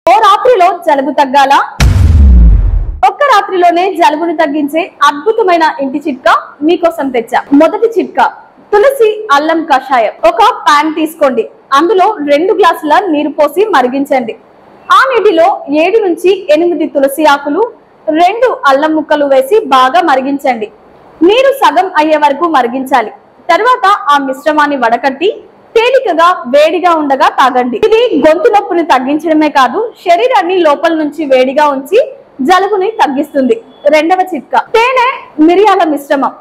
ఓ రాత్రిలో జలుబు తగ్గాలా? ఒక్క రాత్రిలోనే జలుబును తగ్గించే అద్భుతమైన ఇంటి చిట్కా మీకోసం తెచ్చా. మొదటి చిట్కా, తులసి అల్లం కషాయం. ఒక పాన్ తీసుకోండి, అందులో 2 గ్లాసుల నీరు పోసి మరిగించండి. ఆ నీటిలో 7 నుంచి 8 తులసి ఆకులు, 2 అల్లం ముక్కలు వేసి బాగా మరిగించండి. నీరు సగం అయ్యే వరకు మరిగించాలి. తర్వాత ఆ మిశ్రమాన్ని వడకట్టి తేలికగా వేడిగా ఉండగా తాగండి. ఇది గొంతు నొప్పిని తగ్గించడమే కాదు, శరీరాన్ని లోపల నుంచి వేడిగా ఉంచి జలుబుని తగ్గిస్తుంది. రెండవ చిట్కా, తేనె మిరియాల మిశ్రమం.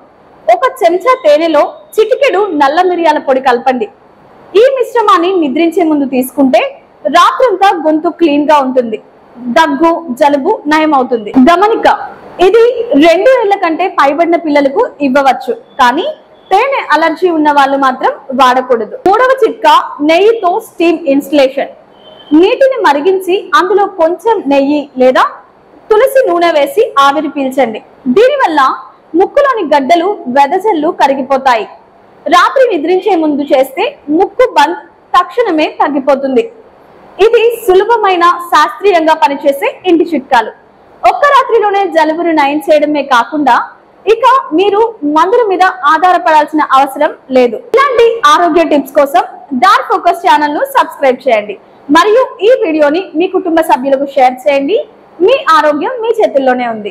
1 చెంచా తేనెలో చిటికెడు నల్ల మిరియాల పొడి కలపండి. ఈ మిశ్రమాన్ని నిద్రించే ముందు తీసుకుంటే రాత్రంతా గొంతు క్లీన్ గా ఉంటుంది, దగ్గు జలుబు నయం అవుతుంది. గమనిక, ఇది 2 ఏళ్ల కంటే పైబడిన పిల్లలకు ఇవ్వవచ్చు, కానీ తేనె అలర్జీ ఉన్న వాళ్ళు మాత్రం వాడకూడదు. మూడవ చిట్కా, నెయ్యితో స్టీమ్ ఇన్స్టలేషన్. నీటిని మరిగించి అందులో కొంచెం నెయ్యి లేదా తులసి నూనె వేసి ఆవిరి పీల్చండి. దీనివల్ల ముక్కులోని గడ్డలు వెదజల్లు కరిగిపోతాయి. రాత్రి నిద్రించే ముందు చేస్తే ముక్కు బంద్ తక్షణమే తగ్గిపోతుంది. ఇది సులభమైన శాస్త్రీయంగా పనిచేసే ఇంటి చిట్కాలు. ఒక్క రాత్రిలోనే జలుబును నయం చేయడమే కాకుండా ఇక మీరు మందుల మీద ఆధారపడాల్సిన అవసరం లేదు. ఇలాంటి ఆరోగ్య టిప్స్ కోసం డార్క్ ఫోకస్ ఛానల్ ను సబ్స్క్రైబ్ చేయండి మరియు ఈ వీడియోని మీ కుటుంబ సభ్యులకు షేర్ చేయండి. మీ ఆరోగ్యం మీ చేతుల్లోనే ఉంది.